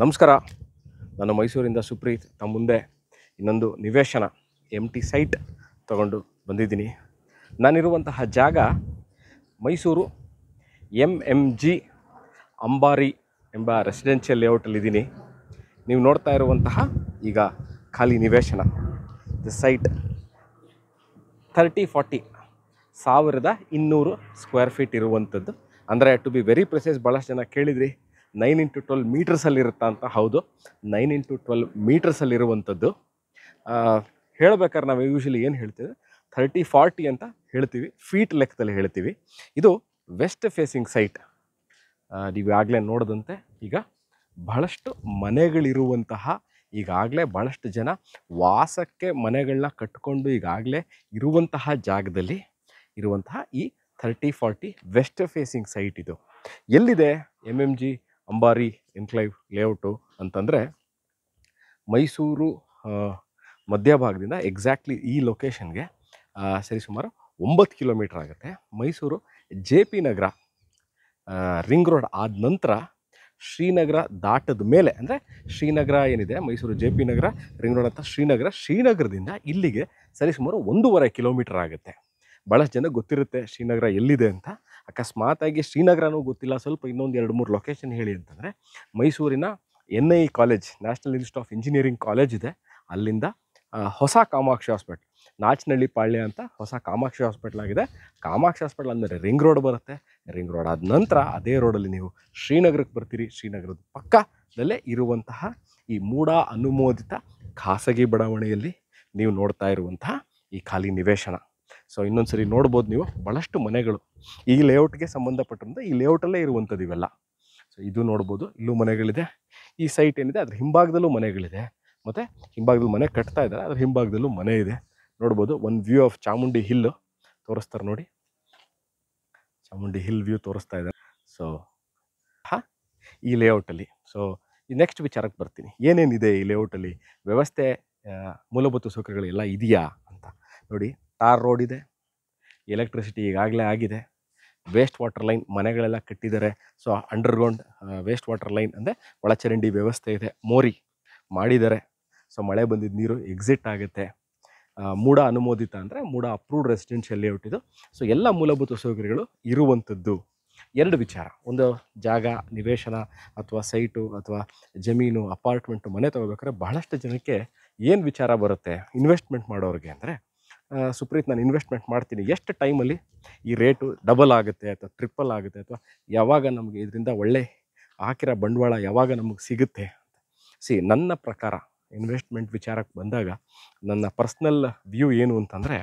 ನಮಸ್ಕಾರ. ನಾನು ಮೈಸೂರಿಂದ ಸುಪ್ರೀತ್. ತಮ್ಮ ಮುಂದೆ ಇನ್ನೊಂದು ನಿವೇಶನ ಎಂಟಿ ಸೈಟ್ ತಗೊಂಡು ಬಂದಿದ್ದೀನಿ. ನಾನಿರುವಂತಹ ಜಾಗ ಮೈಸೂರು MMG ಅಂಬಾರಿ ಎಂಬ ರೆಸಿಡೆನ್ಷಿಯಲ್ ಲೇಔಟಲ್ಲಿದ್ದೀನಿ. ನೀವು ನೋಡ್ತಾ ಇರುವಂತಹ ಈಗ ಖಾಲಿ ನಿವೇಶನ, ದ ಸೈಟ್ 30-40 1200 ಸ್ಕ್ವೇರ್ ಫೀಟ್ ಇರುವಂಥದ್ದು. ಅಂದರೆ ಟು ಬಿ ವೆರಿ ಪ್ರೆಸೈಸ್, ಭಾಳಷ್ಟು ಜನ ಕೇಳಿದ್ರಿ 9x12 ಮೀಟರ್ಸಲ್ಲಿರುತ್ತಾ ಅಂತ. ಹೌದು, 9x12 ಮೀಟರ್ಸಲ್ಲಿರುವಂಥದ್ದು. ಹೇಳ್ಬೇಕಾದ್ರೆ ನಾವು ಯೂಶ್ವಲಿ ಏನು ಹೇಳ್ತೀವಿ, 30-40 ಅಂತ ಹೇಳ್ತೀವಿ, ಫೀಟ್ ಲೆಕ್ಕದಲ್ಲಿ ಹೇಳ್ತೀವಿ. ಇದು ವೆಸ್ಟ್ ಫೇಸಿಂಗ್ ಸೈಟ್. ನೀವು ಆಗಲೇ ನೋಡಿದಂತೆ ಈಗ ಬಹಳಷ್ಟು ಮನೆಗಳಿರುವಂತಹ, ಈಗಾಗಲೇ ಭಾಳಷ್ಟು ಜನ ವಾಸಕ್ಕೆ ಮನೆಗಳನ್ನ ಕಟ್ಟಿಕೊಂಡು ಈಗಾಗಲೇ ಇರುವಂತಹ ಜಾಗದಲ್ಲಿ ಇರುವಂತಹ ಈ 30-40 ವೆಸ್ಟ್ ಫೇಸಿಂಗ್ ಸೈಟ್. ಇದು ಎಲ್ಲಿದೆ? MMG ಅಂಬಾರಿ ಎನ್ಕ್ಲೈವ್ ಲೇಔಟು ಅಂತಂದರೆ ಮೈಸೂರು ಮಧ್ಯಭಾಗದಿಂದ ಎಕ್ಸಾಕ್ಟ್ಲಿ ಈ ಲೊಕೇಶನ್ಗೆ ಸರಿಸುಮಾರು 9 ಕಿಲೋಮೀಟ್ರ್ ಆಗುತ್ತೆ. ಮೈಸೂರು JP ನಗರ ರಿಂಗ್ ರೋಡ್ ಆದ ನಂತರ ಶ್ರೀನಗರ ದಾಟದ ಮೇಲೆ, ಅಂದರೆ ಶ್ರೀನಗರ ಏನಿದೆ, ಮೈಸೂರು JP ನಗರ ರಿಂಗ್ ರೋಡ್ ಅಂತ ಶ್ರೀನಗರದಿಂದ ಇಲ್ಲಿಗೆ ಸರಿಸುಮಾರು 1.5 ಕಿಲೋಮೀಟ್ರ್ ಆಗುತ್ತೆ. ಭಾಳಷ್ಟು ಜನ ಗೊತ್ತಿರುತ್ತೆ ಶ್ರೀನಗರ ಎಲ್ಲಿದೆ ಅಂತ. ಅಕಸ್ಮಾತಾಗಿ ಶ್ರೀನಗರನೂ ಗೊತ್ತಿಲ್ಲ, ಸ್ವಲ್ಪ ಇನ್ನೊಂದು 2-3 ಲೊಕೇಶನ್ ಹೇಳಿ ಅಂತಂದರೆ, ಮೈಸೂರಿನ NIE college, national institute of engineering college ಇದೆ. ಅಲ್ಲಿಂದ ಹೊಸ ಕಾಮಾಕ್ಷಿ ಹಾಸ್ಪಿಟ್ಲ್, ನಾಚನಹಳ್ಳಿ ಪಾಳ್ಯ ಅಂತ ಹೊಸ ಕಾಮಾಕ್ಷಿ ಹಾಸ್ಪಿಟ್ಲ್ ಆಗಿದೆ. ಕಾಮಾಕ್ಷಿ ಹಾಸ್ಪಿಟ್ಲ್ ಅಂದಮೇಲೆ ರಿಂಗ್ ರೋಡ್ ಬರುತ್ತೆ. ರಿಂಗ್ ರೋಡ್ ಆದ ನಂತರ ಅದೇ ರೋಡಲ್ಲಿ ನೀವು ಶ್ರೀನಗರಕ್ಕೆ ಬರ್ತೀರಿ. ಶ್ರೀನಗರದ ಪಕ್ಕದಲ್ಲೇ ಇರುವಂತಹ ಈ ಮೂಡ ಅನುಮೋದಿತ ಖಾಸಗಿ ಬಡಾವಣೆಯಲ್ಲಿ ನೀವು ನೋಡ್ತಾ ಇರುವಂತಹ ಈ ಖಾಲಿ ನಿವೇಶನ. ಸೊ ಇನ್ನೊಂದು ಸರಿ ನೋಡ್ಬೋದು ನೀವು, ಭಾಳಷ್ಟು ಮನೆಗಳು ಈ ಲೇಔಟ್ಗೆ ಸಂಬಂಧಪಟ್ಟಂತೆ ಈ ಲೇಔಟಲ್ಲೇ ಇರುವಂಥದ್ದು ಇವೆಲ್ಲ. ಸೊ ಇದು ನೋಡ್ಬೋದು, ಇಲ್ಲೂ ಮನೆಗಳಿದೆ. ಈ ಸೈಟ್ ಏನಿದೆ ಅದ್ರ ಹಿಂಭಾಗದಲ್ಲೂ ಮನೆಗಳಿದೆ, ಮತ್ತು ಹಿಂಭಾಗದಲ್ಲಿ ಮನೆ ಕಟ್ತಾ ಇದ್ದಾರೆ, ಅದ್ರ ಹಿಂಭಾಗದಲ್ಲೂ ಮನೆ ಇದೆ. ನೋಡ್ಬೋದು ಒಂದು ವ್ಯೂ ಆಫ್ ಚಾಮುಂಡಿ ಹಿಲ್ ತೋರಿಸ್ತಾರೆ ನೋಡಿ, ಚಾಮುಂಡಿ ಹಿಲ್ ವ್ಯೂ ತೋರಿಸ್ತಾ ಇದ್ದಾರೆ. ಸೊ ಈ ಲೇಔಟಲ್ಲಿ ಈ ನೆಕ್ಸ್ಟ್ ವಿಚಾರಕ್ಕೆ ಬರ್ತೀನಿ. ಏನೇನಿದೆ ಈ ಲೇಔಟಲ್ಲಿ, ವ್ಯವಸ್ಥೆ, ಮೂಲಭೂತ ಸೌಕರ್ಯಗಳು ಎಲ್ಲ ಇದೆಯಾ ಅಂತ ನೋಡಿ. ಟಾರ್ ರೋಡ್ ಇದೆ, ಎಲೆಕ್ಟ್ರಿಸಿಟಿ ಈಗಾಗಲೇ ಆಗಿದೆ, ವೇಸ್ಟ್ ವಾಟರ್ ಲೈನ್ ಮನೆಗಳೆಲ್ಲ ಕಟ್ಟಿದ್ದಾರೆ. So underground waste water line ಅಂದರೆ ಒಳಚರಂಡಿ ವ್ಯವಸ್ಥೆ ಇದೆ, ಮೋರಿ ಮಾಡಿದ್ದಾರೆ. ಸೊ ಮಳೆ ಬಂದಿದ್ದ ನೀರು ಎಕ್ಸಿಟ್ ಆಗುತ್ತೆ. ಮೂಡ ಅನುಮೋದಿತ ಅಂದರೆ ಮೂಡ ಅಪ್ರೂವ್ಡ್ ರೆಸಿಡೆನ್ಷಿಯಲ್ ಲೇಔಟ್ ಇದು. ಸೊ ಎಲ್ಲ ಮೂಲಭೂತ ಸೌಕರ್ಯಗಳು ಇರುವಂಥದ್ದು. ಎರಡು ವಿಚಾರ, ಒಂದು ಜಾಗ, ನಿವೇಶನ ಅಥವಾ ಸೈಟು ಅಥವಾ ಜಮೀನು, ಅಪಾರ್ಟ್ಮೆಂಟು, ಮನೆ ತೊಗೋಬೇಕಾದ್ರೆ ಬಹಳಷ್ಟು ಜನಕ್ಕೆ ಏನು ವಿಚಾರ ಬರುತ್ತೆ ಇನ್ವೆಸ್ಟ್ಮೆಂಟ್ ಮಾಡೋರಿಗೆ ಅಂದರೆ, ಸುಪ್ರೀತ್ ನಾನು ಇನ್ವೆಸ್ಟ್ಮೆಂಟ್ ಮಾಡ್ತೀನಿ, ಎಷ್ಟು ಟೈಮಲ್ಲಿ ಈ ರೇಟು ಡಬಲ್ ಆಗುತ್ತೆ ಅಥವಾ ಟ್ರಿಪ್ಪಲ್ ಆಗುತ್ತೆ, ಅಥವಾ ಯಾವಾಗ ನಮಗೆ ಇದರಿಂದ ಒಳ್ಳೆ ಹಾಕಿರೋ ಬಂಡವಾಳ ಯಾವಾಗ ನಮಗೆ ಸಿಗುತ್ತೆ ಅಂತ. ನನ್ನ ಪ್ರಕಾರ ಇನ್ವೆಸ್ಟ್ಮೆಂಟ್ ವಿಚಾರಕ್ಕೆ ಬಂದಾಗ ನನ್ನ ಪರ್ಸ್ನಲ್ ವ್ಯೂ ಏನು ಅಂತಂದರೆ,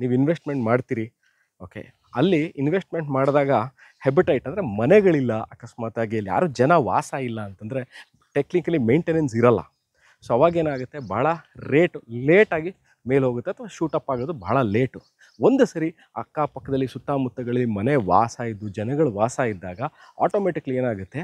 ನೀವು ಇನ್ವೆಸ್ಟ್ಮೆಂಟ್ ಮಾಡ್ತೀರಿ, ಓಕೆ, ಅಲ್ಲಿ ಇನ್ವೆಸ್ಟ್ಮೆಂಟ್ ಮಾಡಿದಾಗ ಹೆಬಿಟೈಟ್ ಅಂದರೆ ಮನೆಗಳಿಲ್ಲ, ಅಕಸ್ಮಾತಾಗಿ ಅಲ್ಲಿ ಯಾರು ಜನ ವಾಸ ಇಲ್ಲ ಅಂತಂದರೆ ಟೆಕ್ನಿಕಲಿ ಮೇಂಟೆನೆನ್ಸ್ ಇರಲ್ಲ. ಸೊ ಅವಾಗೇನಾಗುತ್ತೆ, ಭಾಳ ಲೇಟಾಗಿ ಮೇಲೆ ಹೋಗುತ್ತೆ ಅಥವಾ ಶೂಟಪ್ ಆಗೋದು ಭಾಳ ಲೇಟು. ಒಂದು ಸರಿ ಅಕ್ಕಪಕ್ಕದಲ್ಲಿ ಸುತ್ತಮುತ್ತಗಳಲ್ಲಿ ಮನೆ ವಾಸ ಇದ್ದು ಜನಗಳು ವಾಸ ಇದ್ದಾಗ ಆಟೋಮೆಟಿಕ್ಲಿ ಏನಾಗುತ್ತೆ,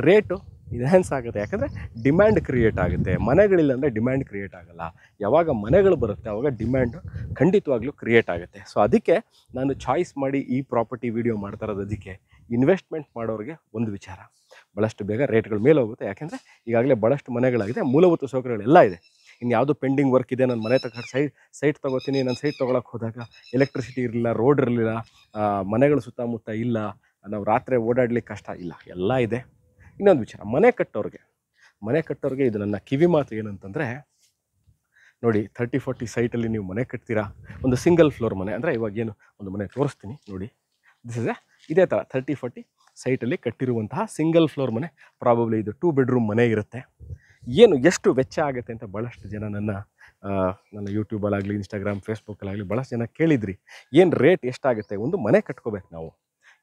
ರೇಟು ಎನ್ಹ್ಯಾನ್ಸ್ ಆಗುತ್ತೆ. ಯಾಕಂದರೆ ಡಿಮ್ಯಾಂಡ್ ಕ್ರಿಯೇಟ್ ಆಗುತ್ತೆ. ಮನೆಗಳಿಲ್ಲ ಅಂದರೆ ಡಿಮ್ಯಾಂಡ್ ಕ್ರಿಯೇಟ್ ಆಗೋಲ್ಲ. ಯಾವಾಗ ಮನೆಗಳು ಬರುತ್ತೆ ಆವಾಗ ಡಿಮ್ಯಾಂಡು ಖಂಡಿತವಾಗ್ಲೂ ಕ್ರಿಯೇಟ್ ಆಗುತ್ತೆ. ಸೊ ಅದಕ್ಕೆ ನಾನು ಚಾಯ್ಸ್ ಮಾಡಿ ಈ ಪ್ರಾಪರ್ಟಿ ವಿಡಿಯೋ ಮಾಡ್ತಾ ಇರೋದು. ಅದಕ್ಕೆ ಇನ್ವೆಸ್ಟ್ಮೆಂಟ್ ಮಾಡೋರಿಗೆ ಒಂದು ವಿಚಾರ, ಭಾಳಷ್ಟು ಬೇಗ ರೇಟ್ಗಳು ಮೇಲೆ ಹೋಗುತ್ತೆ. ಯಾಕೆಂದರೆ ಈಗಾಗಲೇ ಭಾಳಷ್ಟು ಮನೆಗಳಾಗಿದೆ, ಮೂಲಭೂತ ಸೌಕರ್ಯಗಳೆಲ್ಲ ಇದೆ. ಇನ್ನು ಯಾವುದೋ ಪೆಂಡಿಂಗ್ ವರ್ಕ್ ಇದೆ, ನಾನು ಮನೆ ಸೈಟ್ ತೊಗೋತೀನಿ, ನಾನು ಸೈಟ್ ತೊಗೊಳಕ್ಕೆ ಹೋದಾಗ ಎಲೆಕ್ಟ್ರಿಸಿಟಿ ಇರಲಿಲ್ಲ, ರೋಡ್ ಇರಲಿಲ್ಲ, ಮನೆಗಳು ಸುತ್ತಮುತ್ತ ಇಲ್ಲ, ನಾವು ರಾತ್ರಿ ಓಡಾಡ್ಲಿಕ್ಕೆ ಕಷ್ಟ ಇಲ್ಲ, ಎಲ್ಲ ಇದೆ. ಇನ್ನೊಂದು ವಿಚಾರ, ಮನೆ ಕಟ್ಟೋರಿಗೆ ಇದು ನನ್ನ ಕಿವಿ ಮಾತು ಏನಂತಂದರೆ, ನೋಡಿ 30-40 ಸೈಟಲ್ಲಿ ನೀವು ಮನೆ ಕಟ್ತೀರಾ, ಒಂದು ಸಿಂಗಲ್ ಫ್ಲೋರ್ ಮನೆ ಅಂದರೆ, ಇವಾಗೇನು ಒಂದು ಮನೆ ತೋರಿಸ್ತೀನಿ ನೋಡಿ, ಇದೇ ಥರ 30-40 ಸೈಟಲ್ಲಿ ಕಟ್ಟಿರುವಂತಹ ಸಿಂಗಲ್ ಫ್ಲೋರ್ ಮನೆ. ಪ್ರಾಬಬ್ಲಿ ಇದು 2 ಬೆಡ್ರೂಮ್ ಮನೆ ಇರುತ್ತೆ. ಎಷ್ಟು ವೆಚ್ಚ ಆಗುತ್ತೆ ಅಂತ ಭಾಳಷ್ಟು ಜನ ನನ್ನ ಯೂಟ್ಯೂಬಲ್ಲಾಗಲಿ, ಇನ್ಸ್ಟಾಗ್ರಾಮ್, ಫೇಸ್ಬುಕ್ಕಲ್ಲಾಗಲಿ ಭಾಳಷ್ಟು ಜನ ಕೇಳಿದ್ರಿ, ಏನು ರೇಟ್ ಎಷ್ಟಾಗುತ್ತೆ, ಒಂದು ಮನೆ ಕಟ್ಕೋಬೇಕು ನಾವು,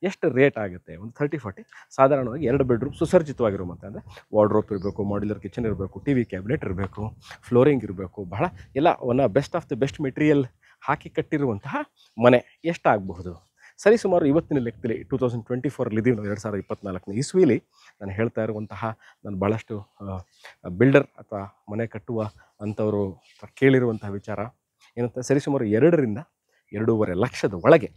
ಎಷ್ಟು ರೇಟ್ ಆಗುತ್ತೆ? ಒಂದು 30-40 ಸಾಧಾರಣವಾಗಿ 2 ಬೆಡ್ರೂಮ್ ಸುಸರ್ಜಿತವಾಗಿರೋ ಮತ್ತೆ, ಅಂದರೆ ವಾರ್ಡ್ರೋಪ್ ಇರಬೇಕು, ಮಾಡ್ಯುಲರ್ ಕಿಚನ್ ಇರಬೇಕು, TV ಕ್ಯಾಬಿನೆಟ್ ಇರಬೇಕು, ಫ್ಲೋರಿಂಗ್ ಇರಬೇಕು, ಬಹಳ ಎಲ್ಲ best of the best material ಹಾಕಿ ಕಟ್ಟಿರುವಂತಹ ಮನೆ ಎಷ್ಟಾಗಬಹುದು? ಸರಿಸುಮಾರು ಇವತ್ತಿನ ಲೆಕ್ಕದಲ್ಲಿ 2024 ಇದ್ದೀವಿ ನಾವು, 2024 ಇಸ್ವಿಲಿ ನಾನು ಹೇಳ್ತಾ ಇರುವಂತಹ, ನಾನು ಭಾಳಷ್ಟು ಬಿಲ್ಡರ್ ಅಥವಾ ಮನೆ ಕಟ್ಟುವ ಅಂಥವರು ಕೇಳಿರುವಂತಹ ವಿಚಾರ ಏನಂತ, ಸರಿಸುಮಾರು 2 ರಿಂದ 2.5 ಲಕ್ಷದ ಒಳಗೆ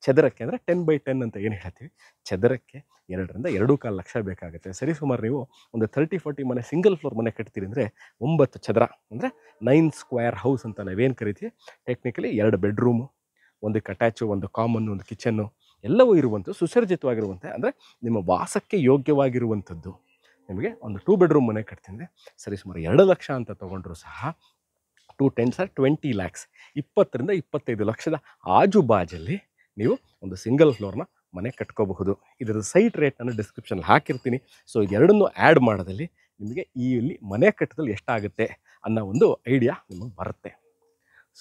ಚದರಕ್ಕೆ ಅಂದರೆ 10x10 ಅಂತ ಏನು ಹೇಳ್ತೀವಿ, ಚದರಕ್ಕೆ 2ರಿಂದ 2.25 ಲಕ್ಷ ಬೇಕಾಗುತ್ತೆ. ಸರಿ ಸುಮಾರು ನೀವು ಒಂದು 30-40 ಮನೆ ಸಿಂಗಲ್ ಫ್ಲೋರ್ ಮನೆ ಕಟ್ತೀರಿ ಅಂದರೆ 9 ಚದರ ಅಂದರೆ 9 ಸ್ಕ್ವೇರ್ ಹೌಸ್ ಅಂತ ನಾವೇನು ಕರಿತೀವಿ. ಟೆಕ್ನಿಕಲಿ 2 ಬೆಡ್ರೂಮು, ಒಂದು ಅಟ್ಯಾಚು, ಒಂದು ಕಾಮನ್ನು, ಒಂದು ಕಿಚನ್ನು ಎಲ್ಲವೂ ಇರುವಂಥದ್ದು, ಸುಸರ್ಜಿತವಾಗಿರುವಂಥ ಅಂದರೆ ನಿಮ್ಮ ವಾಸಕ್ಕೆ ಯೋಗ್ಯವಾಗಿರುವಂಥದ್ದು. ನಿಮಗೆ ಒಂದು 2 ಬೆಡ್ರೂಮ್ ಮನೆ ಕಟ್ತಿದ್ರೆ ಸರಿ ಸುಮಾರು 2 ಲಕ್ಷ ಅಂತ ತೊಗೊಂಡ್ರು ಸಹ 2 10s are 20 lakhs, 20ರಿಂದ 25 ಲಕ್ಷದ ಆಜುಬಾಜಲ್ಲಿ ನೀವು ಒಂದು ಸಿಂಗಲ್ ಫ್ಲೋರ್ನ ಮನೆ ಕಟ್ಕೋಬಹುದು. ಇದರ ಸೈಟ್ ರೇಟನ್ನು ಡಿಸ್ಕ್ರಿಪ್ಷನಲ್ಲಿ ಹಾಕಿರ್ತೀನಿ. ಸೊ ಇದೆರಡನ್ನೂ ಆ್ಯಡ್ ಮಾಡೋದಲ್ಲಿ ನಿಮಗೆ ಇಲ್ಲಿ ಮನೆ ಕಟ್ಟದಲ್ಲಿ ಎಷ್ಟಾಗುತ್ತೆ ಅನ್ನೋ ಒಂದು ಐಡಿಯಾ ನಿಮಗೆ ಬರುತ್ತೆ.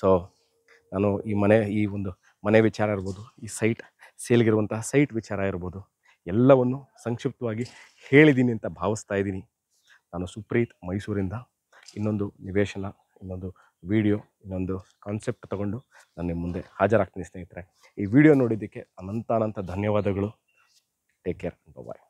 ಸೊ ನಾನು ಈ ಒಂದು ಮನೆ ವಿಚಾರ ಇರ್ಬೋದು, ಈ ಸೈಟ್ ಸೇಲ್ಗಿರುವಂತಹ ಸೈಟ್ ವಿಚಾರ ಇರ್ಬೋದು, ಎಲ್ಲವನ್ನು ಸಂಕ್ಷಿಪ್ತವಾಗಿ ಹೇಳಿದ್ದೀನಿ ಅಂತ ಭಾವಿಸ್ತಾ ಇದ್ದೀನಿ. ನಾನು ಸುಪ್ರೀತ್, ಮೈಸೂರಿಂದ. ಇನ್ನೊಂದು ನಿವೇಶನ, ಇನ್ನೊಂದು ವಿಡಿಯೋ, ಇನ್ನೊಂದು ಕಾನ್ಸೆಪ್ಟ್ ತಗೊಂಡು ನಾನು ನಿಮ್ಮ ಮುಂದೆ ಹಾಜರಾಗ್ತೀನಿ ಸ್ನೇಹಿತರೆ. ಈ ವಿಡಿಯೋ ನೋಡಿದ್ದಕ್ಕೆ ಅನಂತ ಧನ್ಯವಾದಗಳು. ಟೇಕ್ ಕೇರ್, ಬಾಯ್.